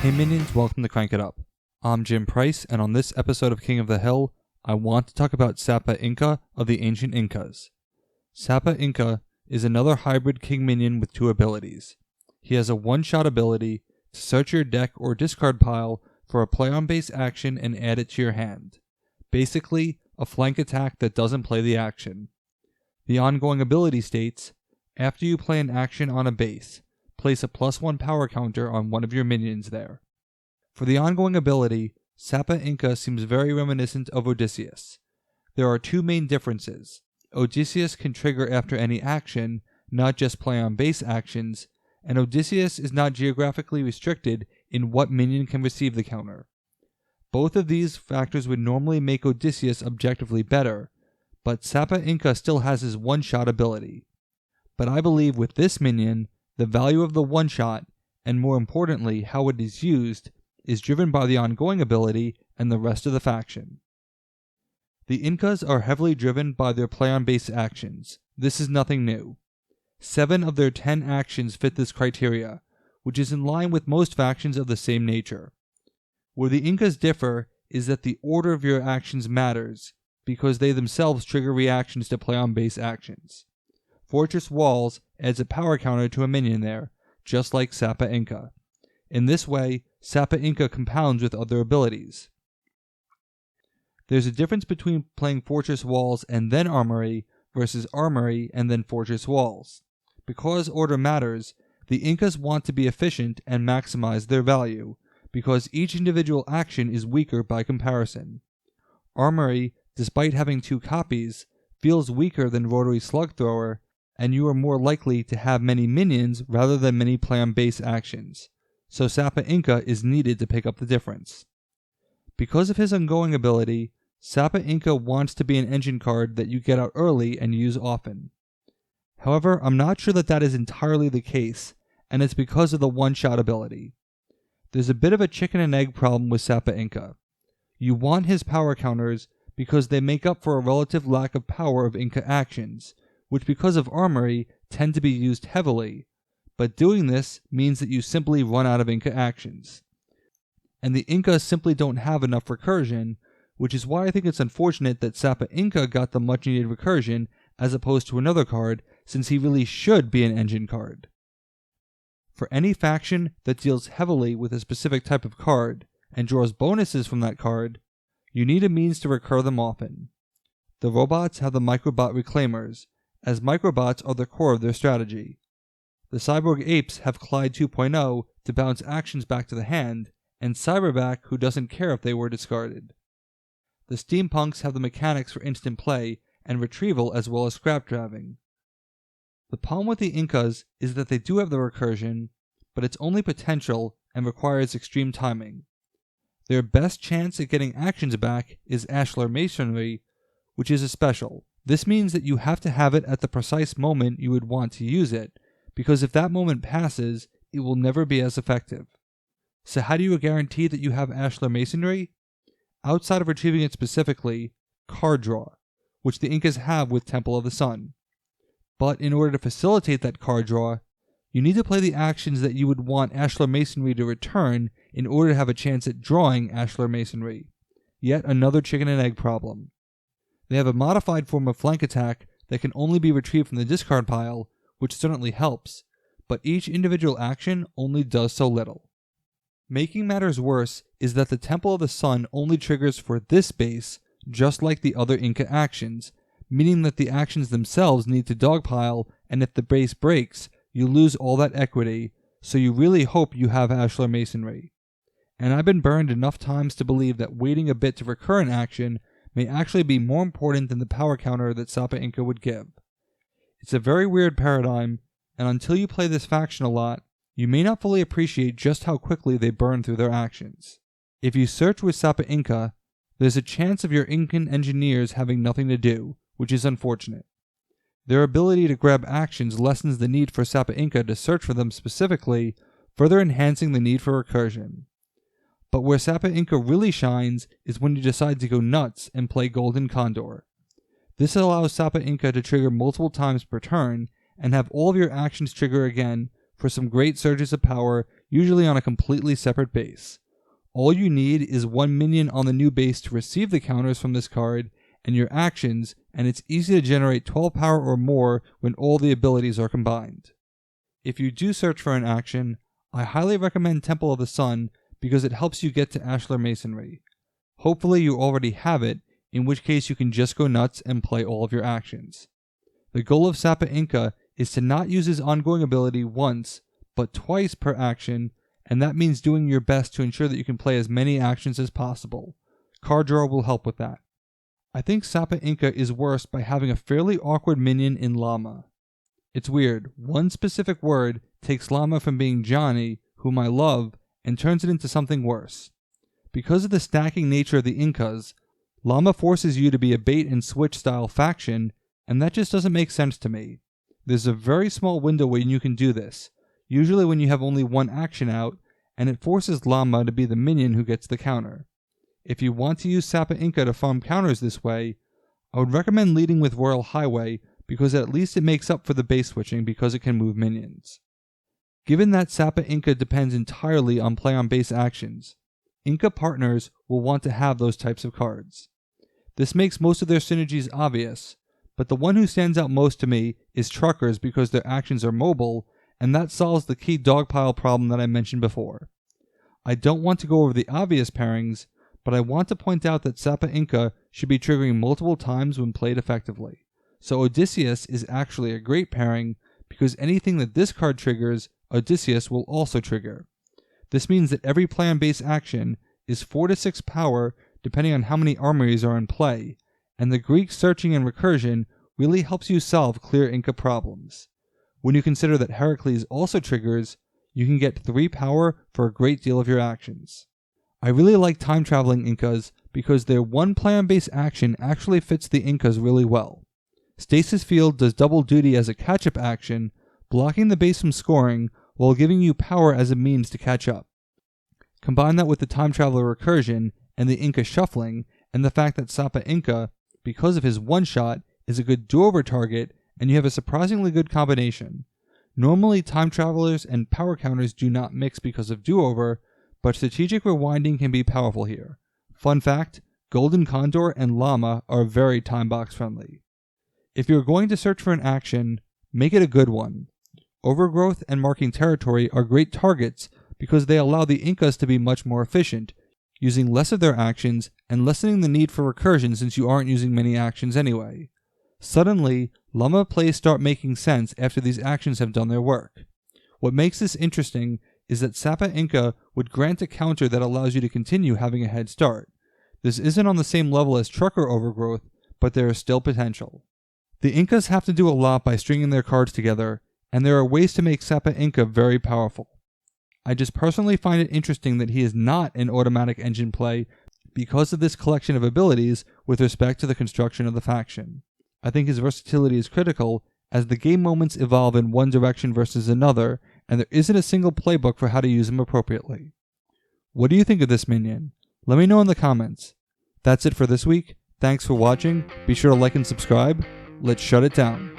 Hey minions, welcome to Crank It Up. I'm Jim Price, and on this episode of King of the Hill, I want to talk about Sapa Inca of the ancient Incas. Sapa Inca is another hybrid king minion with two abilities. He has a one-shot ability to search your deck or discard pile for a play-on-base action and add it to your hand. Basically, a flank attack that doesn't play the action. The ongoing ability states, after you play an action on a base, place a +1 power counter on one of your minions there. For the ongoing ability, Sapa Inca seems very reminiscent of Odysseus. There are two main differences. Odysseus can trigger after any action, not just play on base actions, and Odysseus is not geographically restricted in what minion can receive the counter. Both of these factors would normally make Odysseus objectively better, but Sapa Inca still has his one-shot ability. But I believe with this minion, the value of the one-shot, and more importantly how it is used, is driven by the ongoing ability and the rest of the faction. The Incas are heavily driven by their play-on-base actions. This is nothing new. 7 of their 10 actions fit this criteria, which is in line with most factions of the same nature. Where the Incas differ is that the order of your actions matters, because they themselves trigger reactions to play-on-base actions. Fortress Walls adds a power counter to a minion there, just like Sapa Inca. In this way, Sapa Inca compounds with other abilities. There's a difference between playing Fortress Walls and then Armory versus Armory and then Fortress Walls. Because order matters, the Incas want to be efficient and maximize their value, because each individual action is weaker by comparison. Armory, despite having 2 copies, feels weaker than Rotary Slug Thrower, and you are more likely to have many minions rather than many play-on-base actions, so Sapa Inca is needed to pick up the difference. Because of his ongoing ability, Sapa Inca wants to be an engine card that you get out early and use often. However, I'm not sure that is entirely the case, and it's because of the one-shot ability. There's a bit of a chicken and egg problem with Sapa Inca. You want his power counters because they make up for a relative lack of power of Inca actions, which because of Armory tend to be used heavily, but doing this means that you simply run out of Inca actions. And the Incas simply don't have enough recursion, which is why I think it's unfortunate that Sapa Inca got the much needed recursion as opposed to another card, since he really should be an engine card. For any faction that deals heavily with a specific type of card and draws bonuses from that card, you need a means to recur them often. The robots have the microbot reclaimers, as microbots are the core of their strategy. The cyborg apes have Clyde 2.0 to bounce actions back to the hand, and Cyberback who doesn't care if they were discarded. The steampunks have the mechanics for instant play and retrieval as well as scrap driving. The problem with the Incas is that they do have the recursion, but it's only potential and requires extreme timing. Their best chance at getting actions back is Ashlar Masonry, which is a special. This means that you have to have it at the precise moment you would want to use it, because if that moment passes, it will never be as effective. So how do you guarantee that you have Ashlar Masonry? Outside of retrieving it specifically, card draw, which the Incas have with Temple of the Sun. But in order to facilitate that card draw, you need to play the actions that you would want Ashlar Masonry to return in order to have a chance at drawing Ashlar Masonry. Yet another chicken and egg problem. They have a modified form of flank attack that can only be retrieved from the discard pile, which certainly helps, but each individual action only does so little. Making matters worse is that the Temple of the Sun only triggers for this base, just like the other Inca actions, meaning that the actions themselves need to dogpile, and if the base breaks, you lose all that equity, so you really hope you have Ashlar Masonry. And I've been burned enough times to believe that waiting a bit to recur an action may actually be more important than the power counter that Sapa Inca would give. It's a very weird paradigm, and until you play this faction a lot, you may not fully appreciate just how quickly they burn through their actions. If you search with Sapa Inca, there's a chance of your Incan engineers having nothing to do, which is unfortunate. Their ability to grab actions lessens the need for Sapa Inca to search for them specifically, further enhancing the need for recursion. But where Sapa Inca really shines is when you decide to go nuts and play Golden Condor. This allows Sapa Inca to trigger multiple times per turn and have all of your actions trigger again for some great surges of power usually on a completely separate base. All you need is one minion on the new base to receive the counters from this card and your actions, and it's easy to generate 12 power or more when all the abilities are combined. If you do search for an action, I highly recommend Temple of the Sun because it helps you get to Ashlar Masonry. Hopefully you already have it, in which case you can just go nuts and play all of your actions. The goal of Sapa Inca is to not use his ongoing ability once, but twice per action, and that means doing your best to ensure that you can play as many actions as possible. Card draw will help with that. I think Sapa Inca is worse by having a fairly awkward minion in llama. It's weird, one specific word takes llama from being Johnny, whom I love, and turns it into something worse. Because of the stacking nature of the Incas, llama forces you to be a bait and switch style faction, and that just doesn't make sense to me. There's a very small window when you can do this, usually when you have only one action out, and it forces llama to be the minion who gets the counter. If you want to use Sapa Inca to farm counters this way, I would recommend leading with Royal Highway because at least it makes up for the base switching because it can move minions. Given that Sapa Inca depends entirely on play on base actions, Inca partners will want to have those types of cards. This makes most of their synergies obvious, but the one who stands out most to me is truckers because their actions are mobile, and that solves the key dogpile problem that I mentioned before. I don't want to go over the obvious pairings, but I want to point out that Sapa Inca should be triggering multiple times when played effectively. So Odysseus is actually a great pairing because anything that this card triggers, Odysseus will also trigger. This means that every play on base action is 4 to 6 power depending on how many armories are in play, and the Greek searching and recursion really helps you solve clear Inca problems. When you consider that Heracles also triggers, you can get 3 power for a great deal of your actions. I really like time traveling Incas because their one play on base action actually fits the Incas really well. Stasis Field does double duty as a catch-up action, blocking the base from scoring while giving you power as a means to catch up. Combine that with the Time Traveler Recursion and the Inca Shuffling, and the fact that Sapa Inca, because of his one-shot, is a good do-over target, and you have a surprisingly good combination. Normally, Time Travelers and Power Counters do not mix because of do-over, but strategic rewinding can be powerful here. Fun fact, Golden Condor and Llama are very time box friendly. If you're going to search for an action, make it a good one. Overgrowth and Marking Territory are great targets because they allow the Incas to be much more efficient, using less of their actions and lessening the need for recursion since you aren't using many actions anyway. Suddenly, llama plays start making sense after these actions have done their work. What makes this interesting is that Sapa Inca would grant a counter that allows you to continue having a head start. This isn't on the same level as Trucker Overgrowth, but there is still potential. The Incas have to do a lot by stringing their cards together, and there are ways to make Sapa Inca very powerful. I just personally find it interesting that he is not an automatic engine play because of this collection of abilities with respect to the construction of the faction. I think his versatility is critical as the game moments evolve in one direction versus another, and there isn't a single playbook for how to use him appropriately. What do you think of this minion? Let me know in the comments. That's it for this week. Thanks for watching. Be sure to like and subscribe. Let's shut it down.